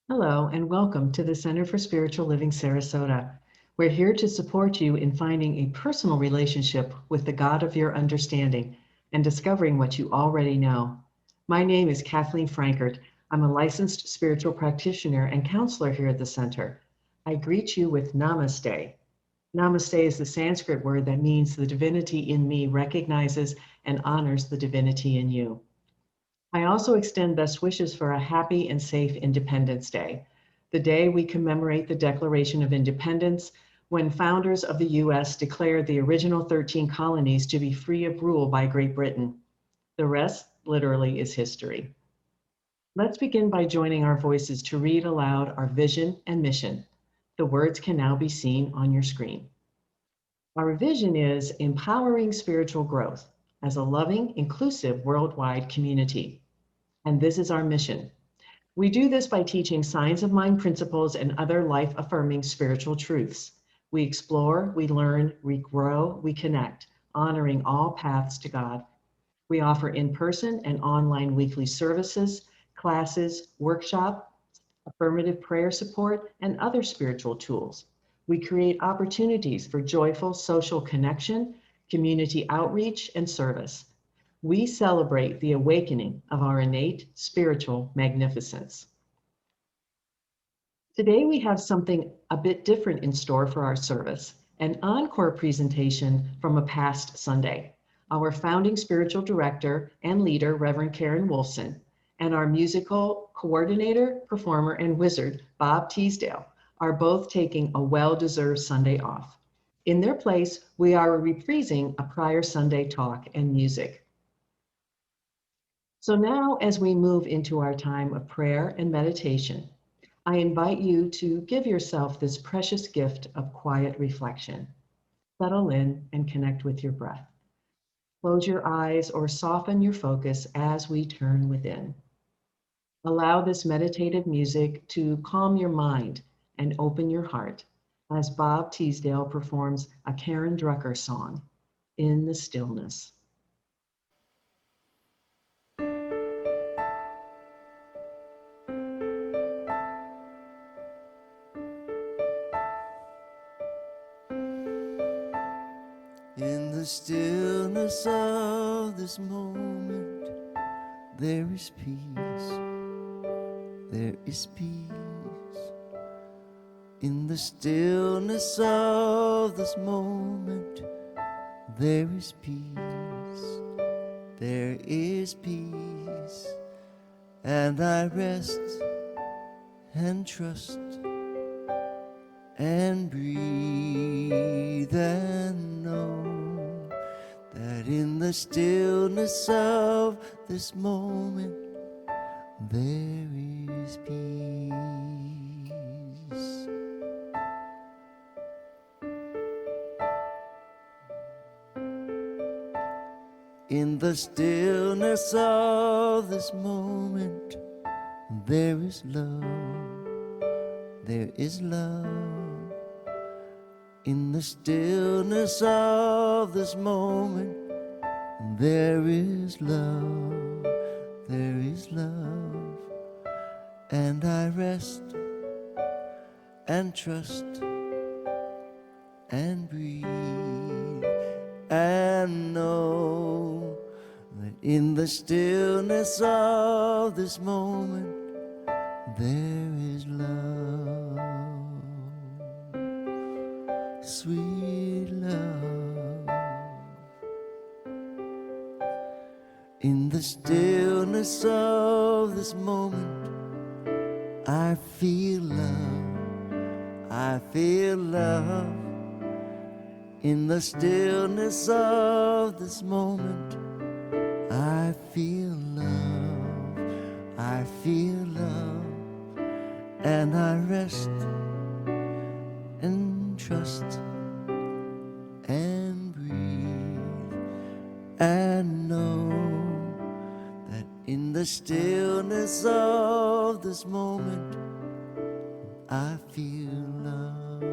Hello, and welcome to the Center for Spiritual Living Sarasota. We're here to support you in finding a personal relationship with the God of your understanding and discovering what you already know. My name is Kathleen Frankert. I'm a licensed spiritual practitioner and counselor here at the center. I greet you with Namaste. Namaste is the Sanskrit word that means the divinity in me recognizes and honors the divinity in you. I also extend best wishes for a happy and safe Independence Day, the day we commemorate the Declaration of Independence, when founders of the U.S. declared the original 13 colonies to be free of rule by Great Britain. The rest, literally, is history. Let's begin by joining our voices to read aloud our vision and mission. The words can now be seen on your screen. Our vision is empowering spiritual growth as a loving, inclusive worldwide community. And this is our mission. We do this by teaching signs of mind principles and other life affirming spiritual truths. We explore, we learn, we grow, we connect, honoring all paths to God. We offer in person and online weekly services, classes, workshops, affirmative prayer support, and other spiritual tools. We create opportunities for joyful social connection, community outreach, and service. We celebrate the awakening of our innate spiritual magnificence. Today, we have something a bit different in store for our service, an encore presentation from a past Sunday. Our founding spiritual director and leader, Reverend Karen Wolfson, and our musical coordinator, performer, and wizard, Bob Teesdale, are both taking a well-deserved Sunday off. In their place, we are reprising a prior Sunday talk and music. So now, as we move into our time of prayer and meditation, I invite you to give yourself this precious gift of quiet reflection. Settle in and connect with your breath. Close your eyes or soften your focus as we turn within. Allow this meditative music to calm your mind and open your heart as Bob Teesdale performs a Karen Drucker song, In the Stillness. In the stillness of this moment, there is peace, there is peace. In the stillness of this moment, there is peace, there is peace. And I rest and trust and breathe and know that in the stillness of this moment there is peace. In the stillness of this moment there is love, there is love. In the stillness of this moment there is love, there is love. And I rest and trust and breathe and know that in the stillness of this moment there is love, sweet love. In the stillness of this moment I feel love, I feel love. In the stillness of this moment I feel love, I feel love. And I rest and trust and breathe and know that in the stillness of this moment I feel love.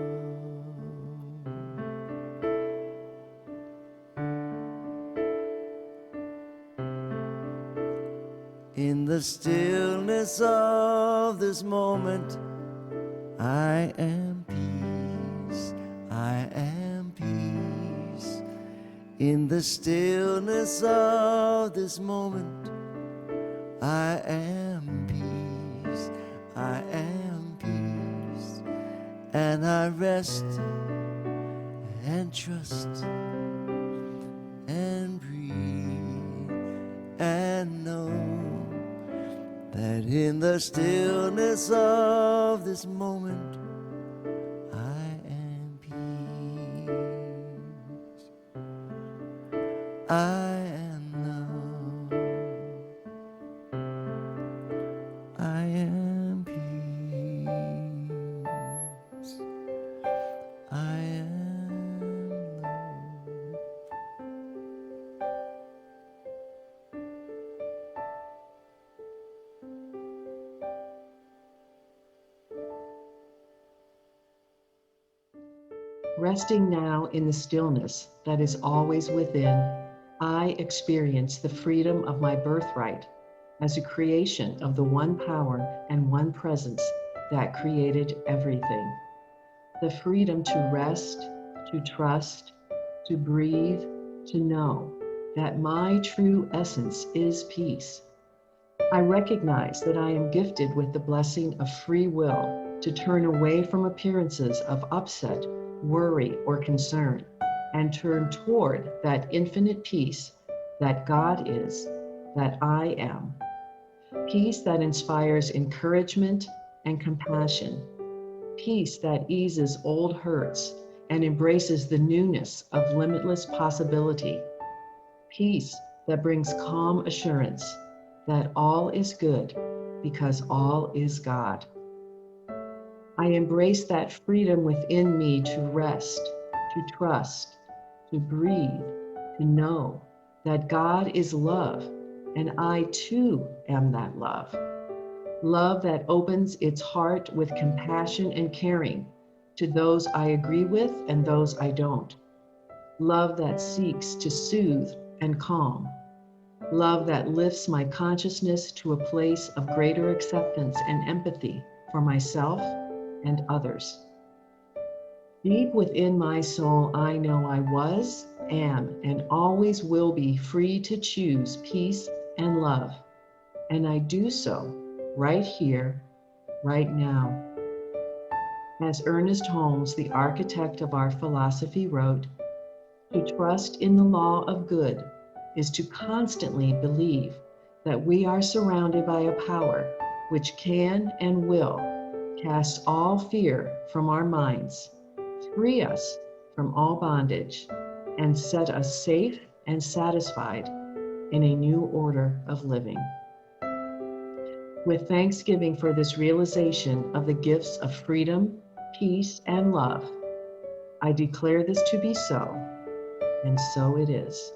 In the stillness of this moment, I am peace, I am peace. In the stillness of this moment, I am peace, I am peace. And I rest and trust and breathe and know that in the stillness of this moment, I am peace. I am love. I am peace. I am love. Resting now in the stillness that is always within, I experience the freedom of my birthright as a creation of the one power and one presence that created everything. The freedom to rest, to trust, to breathe, to know that my true essence is peace. I recognize that I am gifted with the blessing of free will to turn away from appearances of upset, worry, or concern, and turn toward that infinite peace that God is, that I am. Peace that inspires encouragement and compassion. Peace that eases old hurts and embraces the newness of limitless possibility. Peace that brings calm assurance that all is good because all is God. I embrace that freedom within me to rest, to trust, to breathe, to know that God is love, and I too am that love. Love that opens its heart with compassion and caring to those I agree with and those I don't. Love that seeks to soothe and calm. Love that lifts my consciousness to a place of greater acceptance and empathy for myself and others. Deep within my soul, I know I was, am, and always will be free to choose peace and love. And I do so right here, right now. As Ernest Holmes, the architect of our philosophy, wrote, to trust in the law of good is to constantly believe that we are surrounded by a power which can and will cast all fear from our minds, free us from all bondage, and set us safe and satisfied in a new order of living. With thanksgiving for this realization of the gifts of freedom, peace, and love, I declare this to be so, and so it is.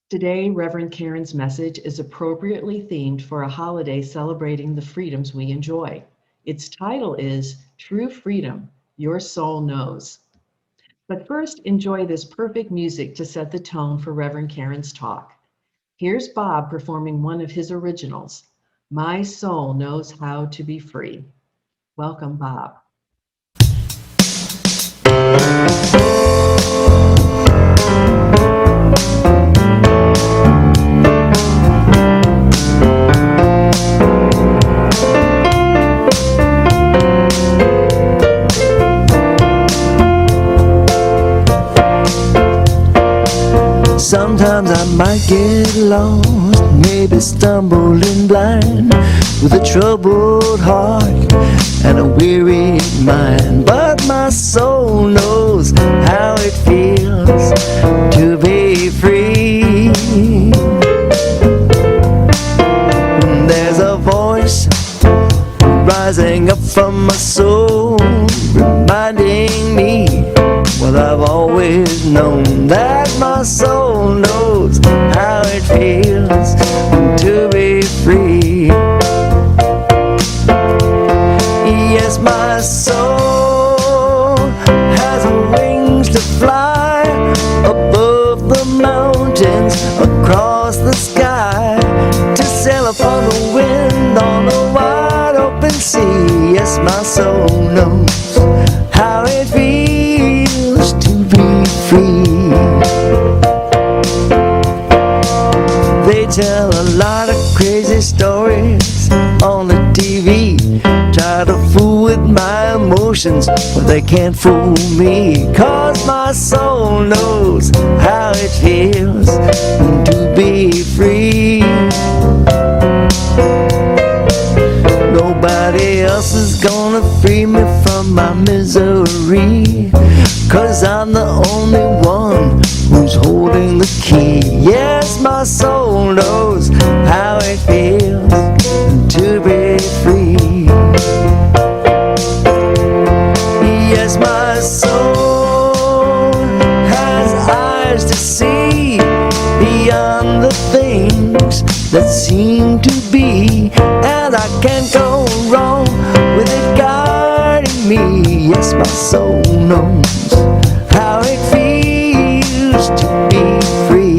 Today, Reverend Karen's message is appropriately themed for a holiday celebrating the freedoms we enjoy. Its title is True Freedom, Your Soul Knows. But first, enjoy this perfect music to set the tone for Reverend Karen's talk. Here's Bob performing one of his originals, My Soul Knows How to Be Free. Welcome, Bob. Sometimes I might get lost, maybe stumbling blind, with a troubled heart and a weary mind. But my soul knows how it feels to be free. There's a voice my soul, reminding me what I've always known, that my soul knows how it feels to be free. Yes, my soul has wings to fly above the mountains, across the sky, to sail upon the wind on a wide open sea. Yes, my soul knows how it feels to be free. They tell a lot of crazy stories on the TV, try to fool with my emotions, but they can't fool me, 'cause my soul knows how it feels to be free. Nobody else is gonna free me from my misery, 'cause I'm the only one who's holding the key. Yes, my soul knows how it feels to be free. Yes, my soul has eyes to see beyond the things that seem to be, and I can't go wrong with it guiding me. Yes, my soul knows how it feels to be free.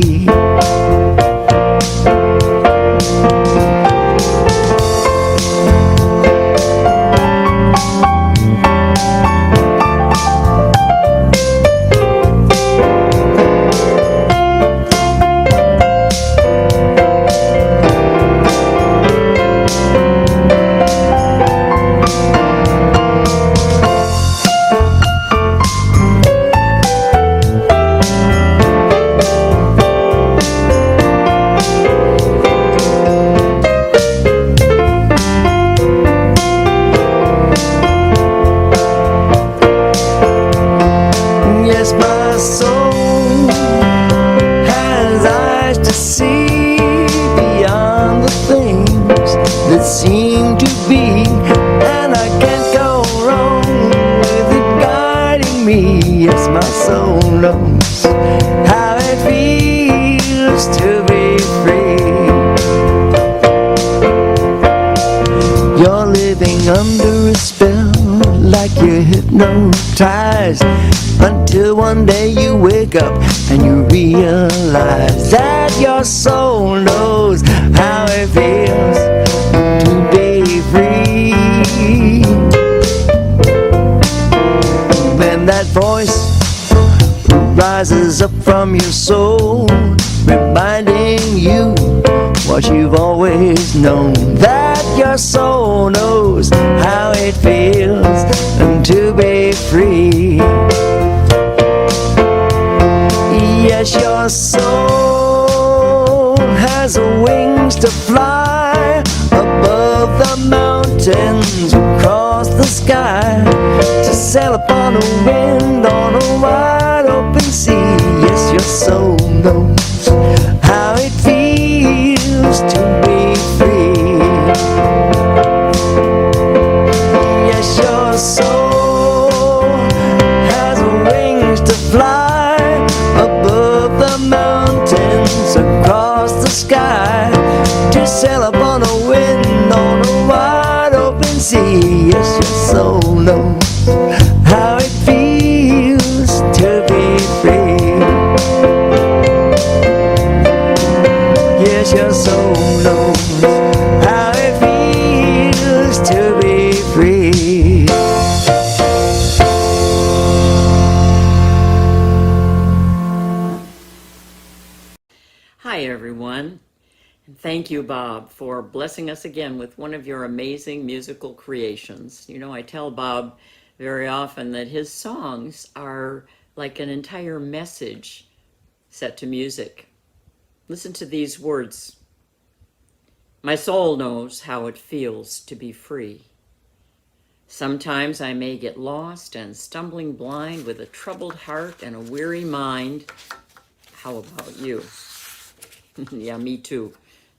Yes, my soul has eyes to see beyond the things that seem to be, and I can't go wrong with it guiding me. Yes, my soul knows how it feels to be free. You're living under a spell, like you're hypnotized, until one day you wake up and you realize that your soul knows how it feels to be free. When that voice rises up from your soul, reminding you what you've always known, that your soul knows how it feels to be free. Yes, your soul has wings to fly above the mountains, across the sky, to sail upon the wind on a wide open sea. Yes, your soul knows how it feels to be free. Yes, your soul has wings to fly above the mountains, across the sky, to sail upon a wind on a wide open sea. Yes, your soul knows how it feels to be free. Yes, your soul knows how it feels to be free. Hi, everyone, and thank you, Bob, for blessing us again with one of your amazing musical creations. You know, I tell Bob very often that his songs are like an entire message set to music. Listen to these words. My soul knows how it feels to be free. Sometimes I may get lost and stumbling blind with a troubled heart and a weary mind. How about you? Yeah, me too.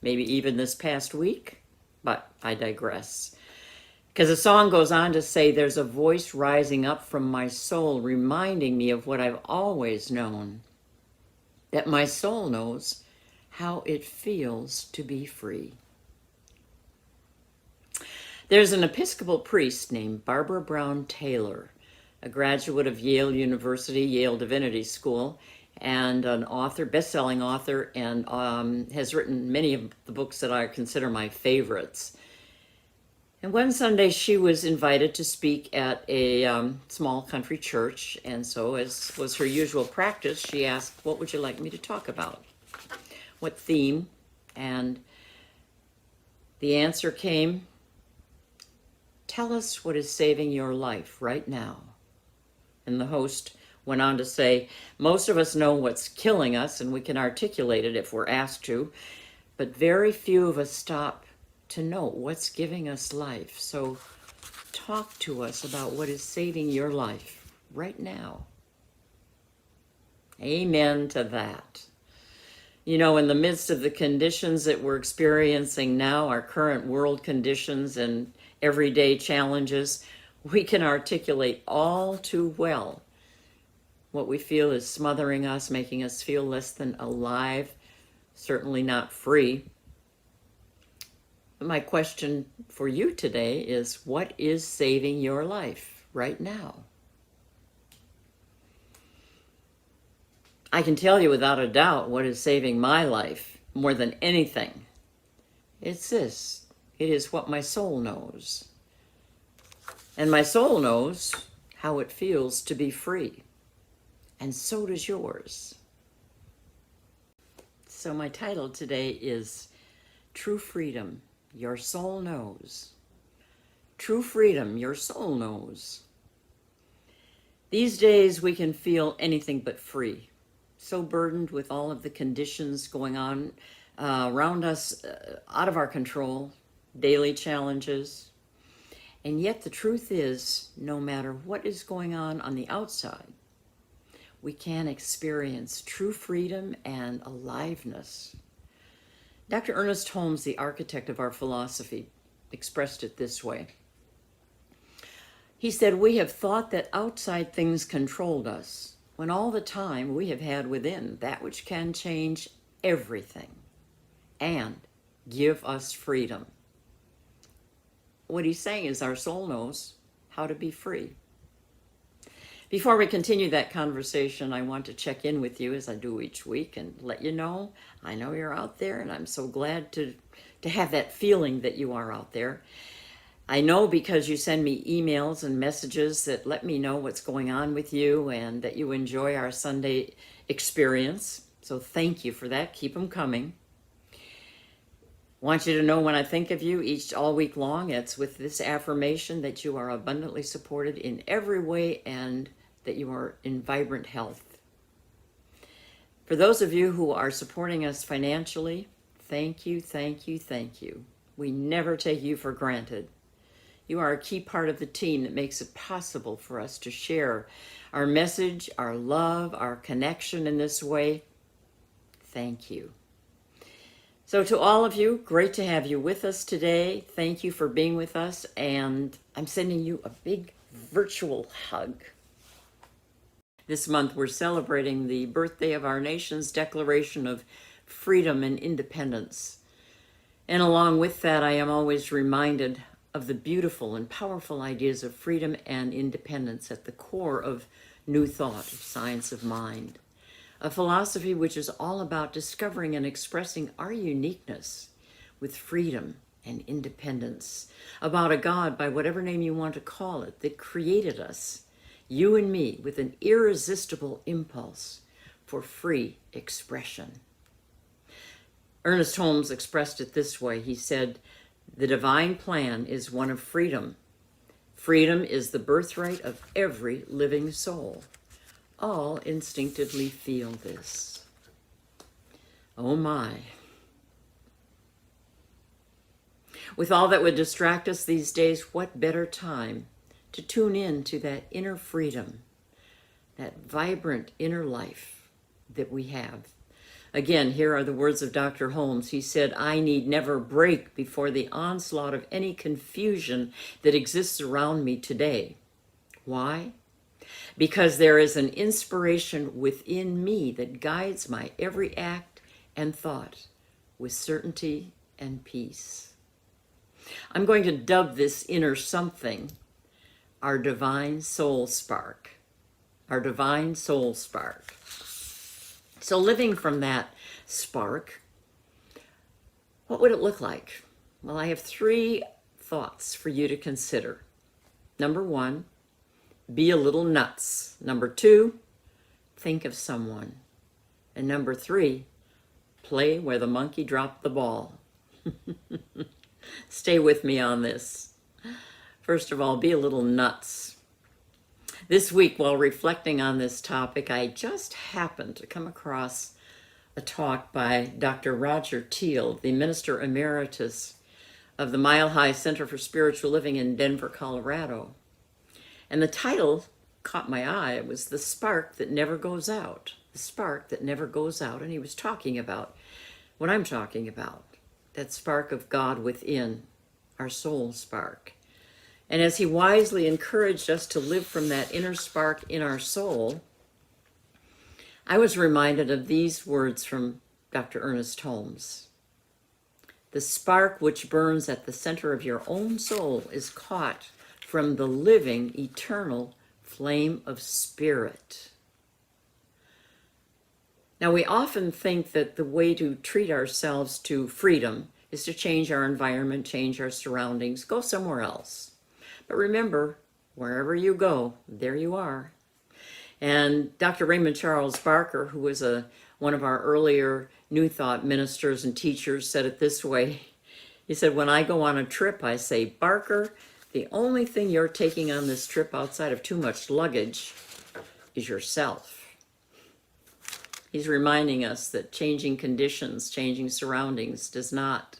Maybe even this past week, but I digress. Because the song goes on to say, there's a voice rising up from my soul, reminding me of what I've always known, that my soul knows how it feels to be free. There's an Episcopal priest named Barbara Brown Taylor, a graduate of Yale University, Yale Divinity School, and an author, best-selling author, and has written many of the books that I consider my favorites. And one Sunday she was invited to speak at a small country church, and so, as was her usual practice, she asked, "What would you like me to talk about? What theme?" And the answer came, "Tell us what is saving your life right now." And the host went on to say, "Most of us know what's killing us, and we can articulate it if we're asked to, but very few of us stop to know what's giving us life. So talk to us about what is saving your life right now." Amen to that. You know, in the midst of the conditions that we're experiencing now, our current world conditions and everyday challenges, we can articulate all too well what we feel is smothering us, making us feel less than alive, certainly not free. My question for you today is, what is saving your life right now? I can tell you without a doubt what is saving my life more than anything. It's this. It is what my soul knows. And my soul knows how it feels to be free. And so does yours. So my title today is True Freedom. Your soul knows. True freedom, your soul knows. These days we can feel anything but free, so burdened with all of the conditions going on around us, out of our control, daily challenges. And yet the truth is, no matter what is going on the outside, we can experience true freedom and aliveness. Dr. Ernest Holmes, the architect of our philosophy, expressed it this way. He said, "We have thought that outside things controlled us, when all the time we have had within that which can change everything and give us freedom." What he's saying is our soul knows how to be free. Before we continue that conversation, I want to check in with you as I do each week and let you know I know you're out there, and I'm so glad to have that feeling that you are out there. I know because you send me emails and messages that let me know what's going on with you and that you enjoy our Sunday experience. So thank you for that. Keep them coming. Want you to know when I think of you all week long, it's with this affirmation that you are abundantly supported in every way and that you are in vibrant health. For those of you who are supporting us financially, thank you, thank you, thank you. We never take you for granted. You are a key part of the team that makes it possible for us to share our message, our love, our connection in this way. Thank you. So to all of you, great to have you with us today. Thank you for being with us, and I'm sending you a big virtual hug. This month we're celebrating the birthday of our nation's Declaration of Freedom and Independence. And along with that, I am always reminded of the beautiful and powerful ideas of freedom and independence at the core of New Thought, of Science of Mind. A philosophy which is all about discovering and expressing our uniqueness with freedom and independence, about a God, by whatever name you want to call it, that created us, you and me, with an irresistible impulse for free expression. Ernest Holmes expressed it this way. He said, "The divine plan is one of freedom. Freedom is the birthright of every living soul. All instinctively feel this." Oh my. With all that would distract us these days, what better time to tune in to that inner freedom, that vibrant inner life that we have. Again, here are the words of Dr. Holmes. He said, I need never break before the onslaught of any confusion that exists around me today. Why? Because there is an inspiration within me that guides my every act and thought with certainty and peace. I'm going to dub this inner something our divine soul spark. Our divine soul spark. So living from that spark, what would it look like? Well, I have 3 thoughts for you to consider. Number 1, be a little nuts. Number 2, think of someone. And number 3, play where the monkey dropped the ball. Stay with me on this. First of all, be a little nuts. This week, while reflecting on this topic, I just happened to come across a talk by Dr. Roger Teal, the Minister Emeritus of the Mile High Center for Spiritual Living in Denver, Colorado. And the title caught my eye. It was The Spark That Never Goes Out. The Spark That Never Goes Out. And he was talking about what I'm talking about, that spark of God within, our soul spark. And as he wisely encouraged us to live from that inner spark in our soul, I was reminded of these words from Dr. Ernest Holmes. The spark which burns at the center of your own soul is caught from the living, eternal flame of spirit. Now, we often think that the way to treat ourselves to freedom is to change our environment, change our surroundings, go somewhere else. But remember, wherever you go, there you are. And Dr. Raymond Charles Barker, who was one of our earlier New Thought ministers and teachers, said it this way. He said, when I go on a trip, I say, Barker, the only thing you're taking on this trip outside of too much luggage is yourself. He's reminding us that changing conditions, changing surroundings does not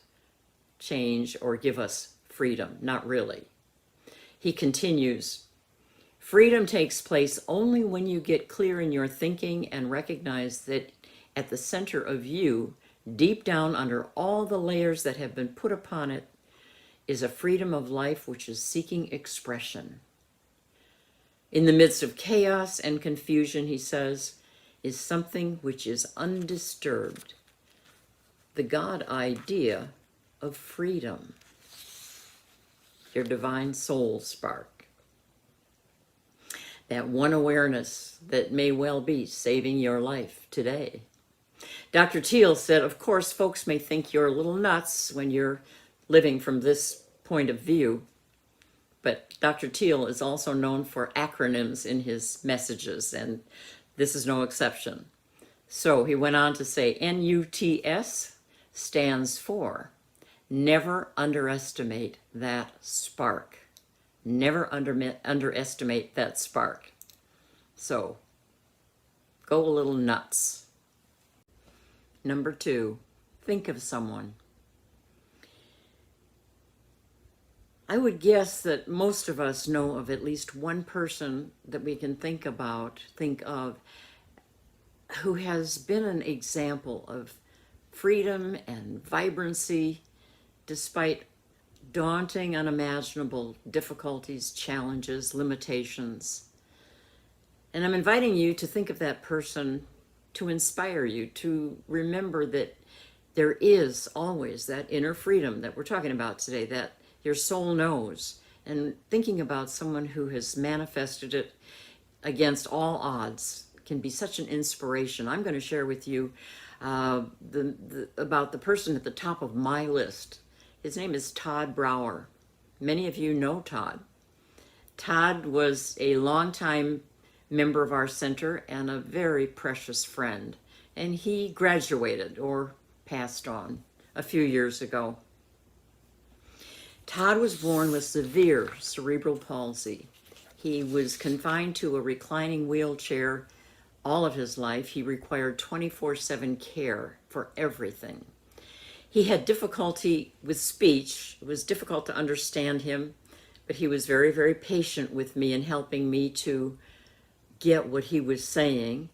change or give us freedom, not really. He continues, freedom takes place only when you get clear in your thinking and recognize that at the center of you, deep down under all the layers that have been put upon it, is a freedom of life which is seeking expression. In the midst of chaos and confusion, he says, is something which is undisturbed, the God idea of freedom. Your divine soul spark. That one awareness that may well be saving your life today. Dr. Teal said, of course, folks may think you're a little nuts when you're living from this point of view, but Dr. Teal is also known for acronyms in his messages, and this is no exception. So he went on to say, NUTS stands for never underestimate that spark. Never underestimate that spark. So, go a little nuts. Number 2, think of someone. I would guess that most of us know of at least one person that we can think of, who has been an example of freedom and vibrancy despite daunting, unimaginable difficulties, challenges, limitations. And I'm inviting you to think of that person to inspire you, to remember that there is always that inner freedom that we're talking about today, that your soul knows. And thinking about someone who has manifested it against all odds can be such an inspiration. I'm going to share with you about the person at the top of my list. His name is Todd Brower. Many of you know Todd. Todd was a longtime member of our center and a very precious friend. And he graduated or passed on a few years ago. Todd was born with severe cerebral palsy. He was confined to a reclining wheelchair all of his life. He required 24/7 care for everything. He had difficulty with speech. It was difficult to understand him, but he was very, very patient with me in helping me to get what he was saying.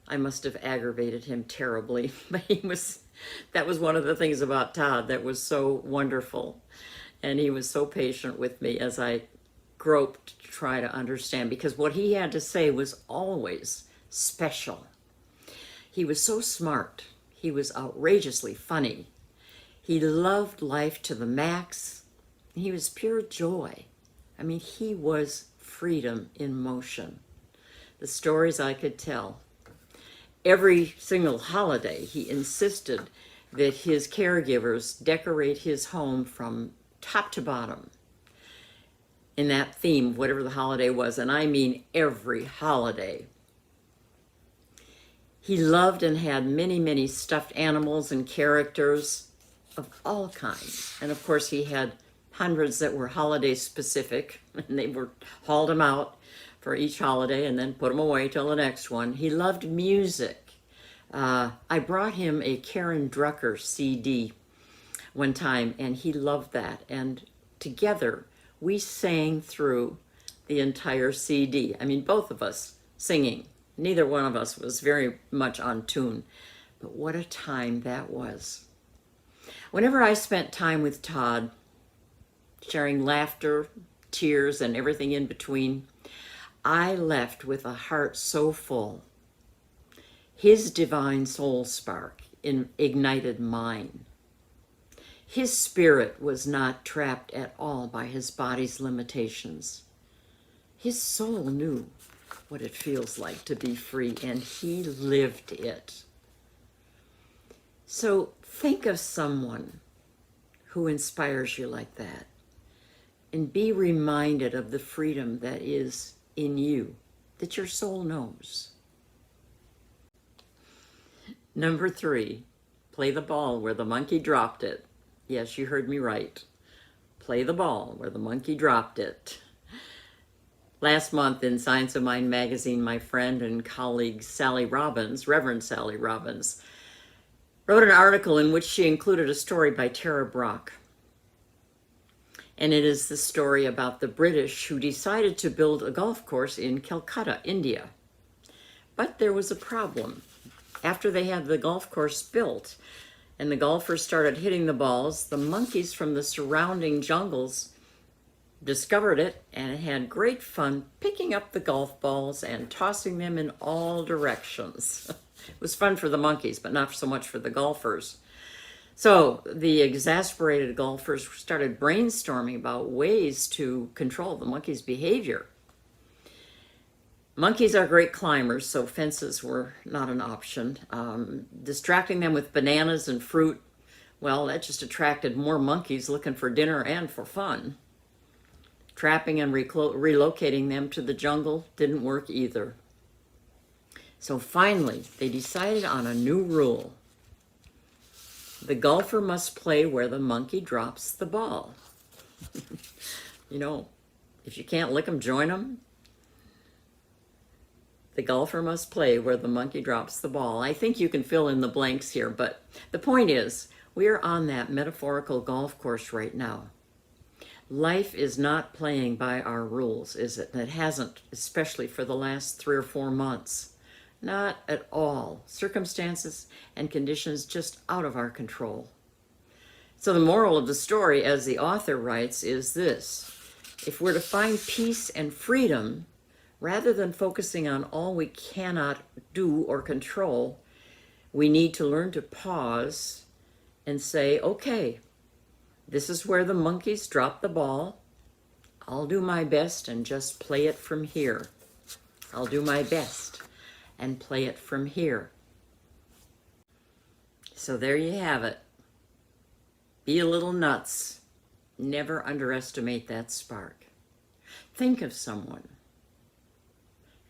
I must have aggravated him terribly, but that was one of the things about Todd that was so wonderful. And he was so patient with me as I groped to try to understand, because what he had to say was always special. He was so smart. He was outrageously funny. He loved life to the max. He was pure joy. I mean, he was freedom in motion. The stories I could tell. Every single holiday, he insisted that his caregivers decorate his home from top to bottom in that theme, whatever the holiday was, and I mean every holiday. He loved and had many, many stuffed animals and characters of all kinds. And of course, he had hundreds that were holiday specific, and they were hauled them out for each holiday and then put them away till the next one. He loved music. I brought him a Karen Drucker CD one time, and he loved that. And together, we sang through the entire CD. I mean, both of us singing. Neither one of us was very much on tune, but what a time that was. Whenever I spent time with Todd, sharing laughter, tears, and everything in between, I left with a heart so full. His divine soul spark ignited mine. His spirit was not trapped at all by his body's limitations. His soul knew what it feels like to be free, and he lived it. So think of someone who inspires you like that, and be reminded of the freedom that is in you, that your soul knows. Number 3, play the ball where the monkey dropped it. Yes, you heard me right. Play the ball where the monkey dropped it. Last month in Science of Mind magazine, my friend and colleague Sally Robbins, Reverend Sally Robbins, wrote an article in which she included a story by Tara Brach. And it is the story about the British who decided to build a golf course in Calcutta, India. But there was a problem. After they had the golf course built and the golfers started hitting the balls, the monkeys from the surrounding jungles discovered it and had great fun picking up the golf balls and tossing them in all directions. It was fun for the monkeys, but not so much for the golfers. So the exasperated golfers started brainstorming about ways to control the monkeys' behavior. Monkeys are great climbers, so fences were not an option. Distracting them with bananas and fruit, well, that just attracted more monkeys looking for dinner and for fun. Trapping and relocating them to the jungle didn't work either. So finally, they decided on a new rule. The golfer must play where the monkey drops the ball. You know, if you can't lick them, join them. The golfer must play where the monkey drops the ball. I think you can fill in the blanks here, but the point is, we are on that metaphorical golf course right now. Life is not playing by our rules, is it? It hasn't, especially for the last 3 or 4 months. Not at all. Circumstances and conditions just out of our control. So the moral of the story, as the author writes, is this. If we're to find peace and freedom, rather than focusing on all we cannot do or control, we need to learn to pause and say, okay, this is where the monkeys drop the ball. I'll do my best and just play it from here. I'll do my best and play it from here. So there you have it. Be a little nuts. Never underestimate that spark. Think of someone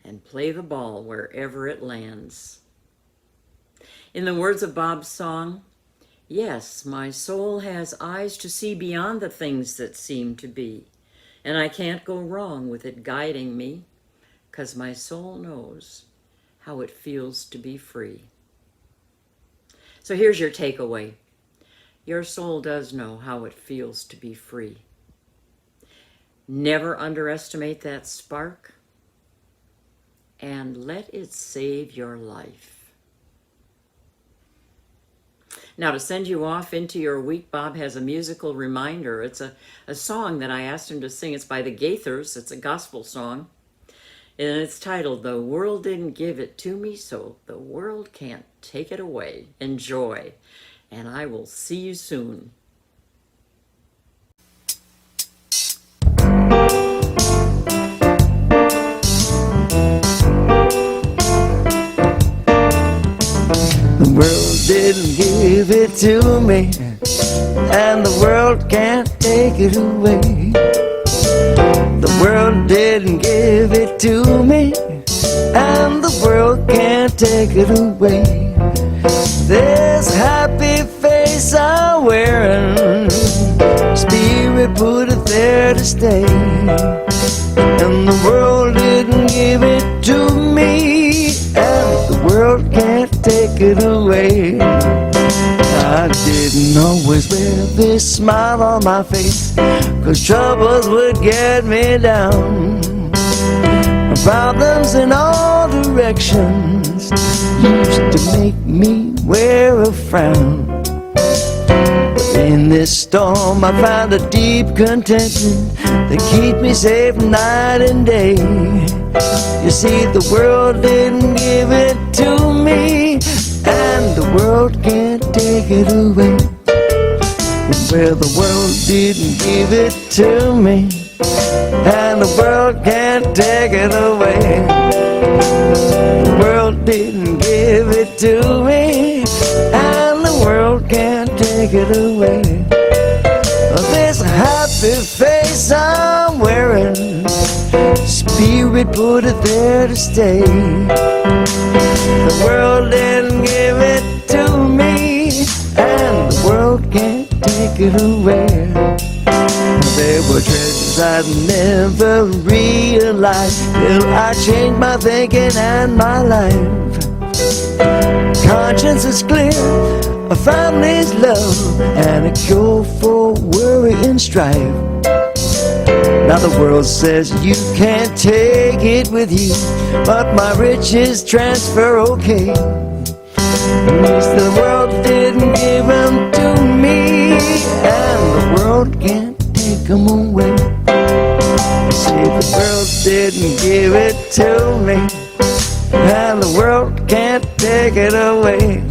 and play the ball wherever it lands. In the words of Bob's song, yes, my soul has eyes to see beyond the things that seem to be, and I can't go wrong with it guiding me, 'cause my soul knows how it feels to be free. So here's your takeaway. Your soul does know how it feels to be free. Never underestimate that spark. and let it save your life. Now, to send you off into your week, Bob has a musical reminder. It's a song that I asked him to sing. It's by the Gaithers. It's a gospel song. And it's titled, "The World Didn't Give It to Me, so the world can't take it away." Enjoy. And I will see you soon. The world didn't give it to me, and the world can't take it away. The world didn't give it to me, and the world can't take it away. This happy face I'm wearing, Spirit put it there to stay. And the world didn't give it to me, and the world can't take it away. I didn't always wear this smile on my face, 'cause troubles would get me down. Problems in all directions used to make me wear a frown. In this storm I found a deep contentment that keeps me safe night and day. You see, the world didn't give it to me, and the world can't take it away. Well, the world didn't give it to me, and the world can't take it away. The world didn't give it to me, and the world can't take it away. This happy face I'm wearing, Spirit put it there to stay. The world didn't give it to me, and the world can't take it away. There were treasures I'd never realized till I changed my thinking and my life. Conscience is clear, a family's love, and a cure for worry and strife. Now the world says you can't take it with you, but my riches transfer okay. At least the world didn't give them to me, and the world can't take them away. See, the world didn't give it to me, and the world can't take it away.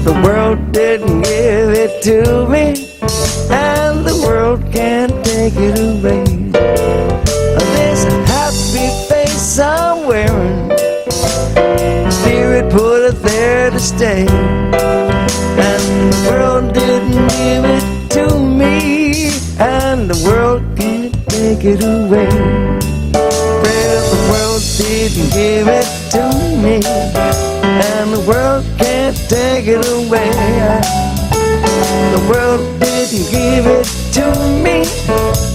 The world didn't give it to me, and the world can't take it away. This happy face I'm wearing, Spirit put it there to stay. And the world didn't give it to me, and the world can't take it away. Well, the world didn't give it to me, and the world can't take it away. The world didn't give it to me,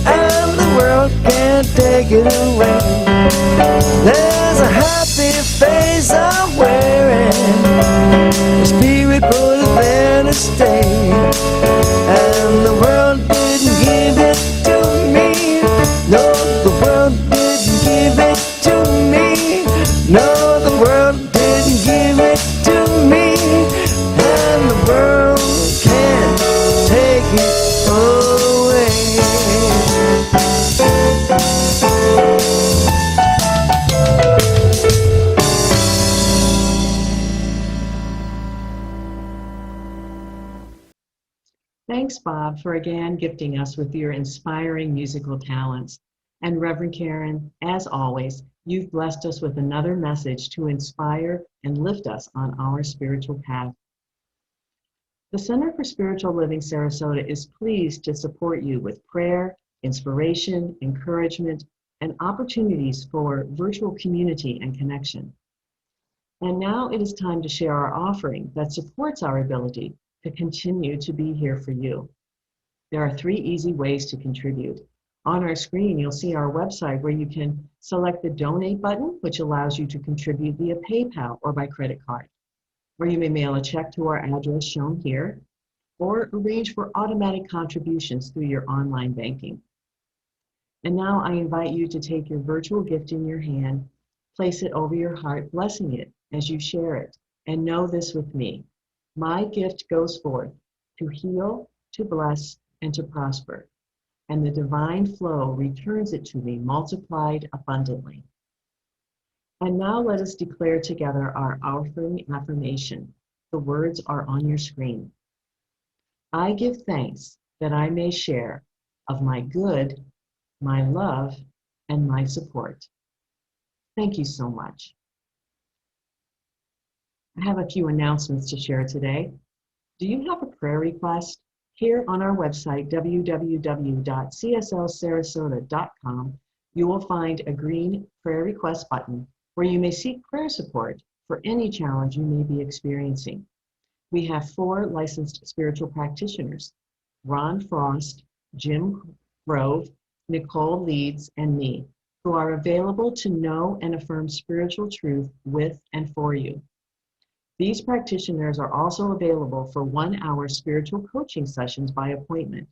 and the world can't take it away. There's a happy face I'm wearing, the Spirit put it there to stay. And the world didn't give it to me, no, the world didn't give it to me, no, the world didn't give it to me, and the world can't take it away. Thanks, Bob, for again gifting us with your inspiring musical talents. And Reverend Karen, as always, you've blessed us with another message to inspire and lift us on our spiritual path. The Center for Spiritual Living Sarasota is pleased to support you with prayer, inspiration, encouragement, and opportunities for virtual community and connection. And now it is time to share our offering that supports our ability to continue to be here for you. There are 3 easy ways to contribute. On our screen, you'll see our website where you can select the donate button, which allows you to contribute via PayPal or by credit card. Or you may mail a check to our address shown here, or arrange for automatic contributions through your online banking. And now I invite you to take your virtual gift in your hand Place it over your heart, blessing it as you share it. And know this with me. My gift goes forth to heal, to bless, and to prosper. And the divine flow returns it to me multiplied abundantly. And now let us declare together our offering affirmation. The words are on your screen. I give thanks that I may share of my good, my love, and my support. Thank you so much. I have a few announcements to share today. Do you have a prayer request? Here on our website, www.cslsarasota.com, you will find a green prayer request button where you may seek prayer support for any challenge you may be experiencing. We have 4 licensed spiritual practitioners, Ron Frost, Jim Grove, Nicole Leeds, and me, who are available to know and affirm spiritual truth with and for you. These practitioners are also available for 1-hour spiritual coaching sessions by appointment.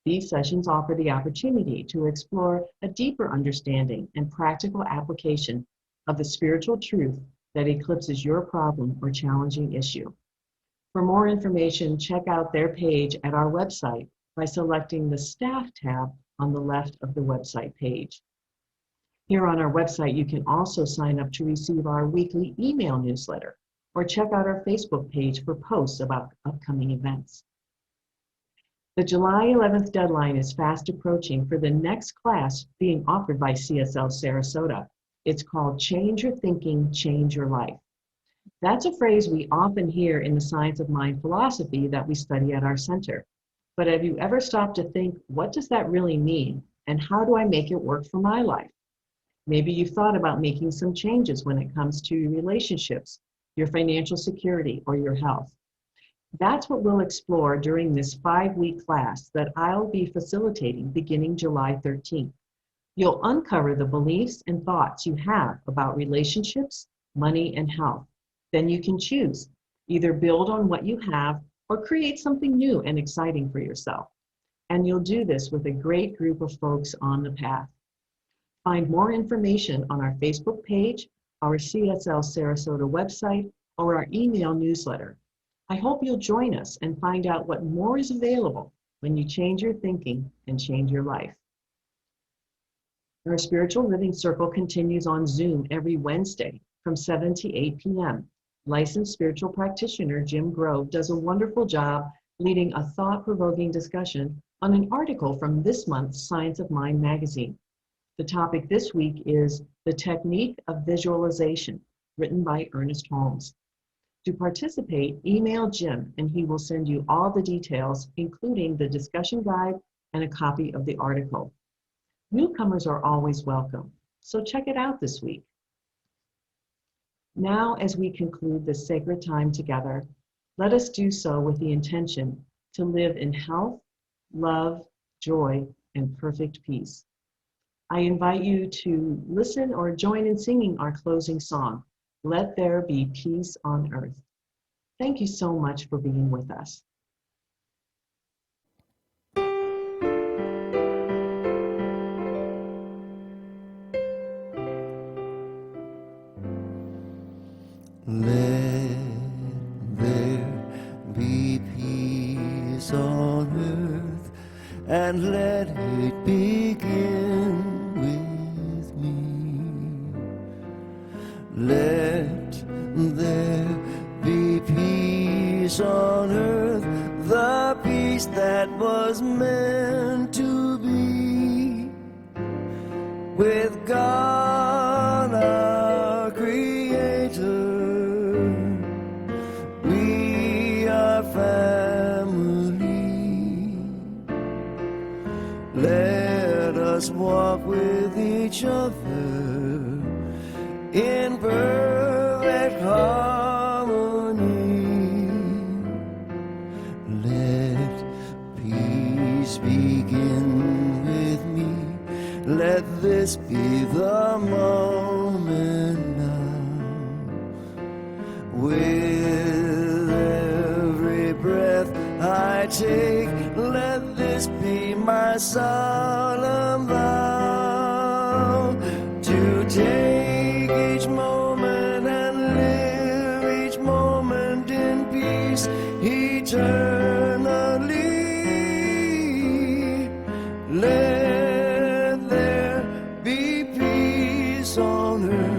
These sessions offer the opportunity to explore a deeper understanding and practical application of the spiritual truth that eclipses your problem or challenging issue. For more information, check out their page at our website by selecting the Staff tab on the left of the website page. Here on our website, you can also sign up to receive our weekly email newsletter or check out our Facebook page for posts about upcoming events. The July 11th deadline is fast approaching for the next class being offered by CSL Sarasota. It's called Change Your Thinking, Change Your Life. That's a phrase we often hear in the Science of Mind philosophy that we study at our center. But have you ever stopped to think, what does that really mean? And how do I make it work for my life? Maybe you've thought about making some changes when it comes to your relationships, your financial security, or your health. That's what we'll explore during this 5-week class that I'll be facilitating beginning July 13th. You'll uncover the beliefs and thoughts you have about relationships, money, and health. Then you can choose, either build on what you have or create something new and exciting for yourself. And you'll do this with a great group of folks on the path. Find more information on our Facebook page, our CSL Sarasota website, or our email newsletter. I hope you'll join us and find out what more is available when you change your thinking and change your life. Our Spiritual Living Circle continues on Zoom every Wednesday from 7 to 8 p.m. Licensed spiritual practitioner Jim Grove does a wonderful job leading a thought-provoking discussion on an article from this month's Science of Mind magazine. The topic this week is The Technique of Visualization, written by Ernest Holmes. To participate, email Jim and he will send you all the details, including the discussion guide and a copy of the article. Newcomers are always welcome, so check it out this week. Now, as we conclude this sacred time together, let us do so with the intention to live in health, love, joy, and perfect peace. I invite you to listen or join in singing our closing song, Let There Be Peace on Earth. Thank you so much for being with us. Let there be peace on earth, and let it begin with me. Let there be peace on earth, the peace that was meant to be with God our Creator. We are family. Let us walk with each other in perfect harmony. Let peace begin with me. Let this be the moment now. With every breath I take, let this be my solemn vow to take each on her.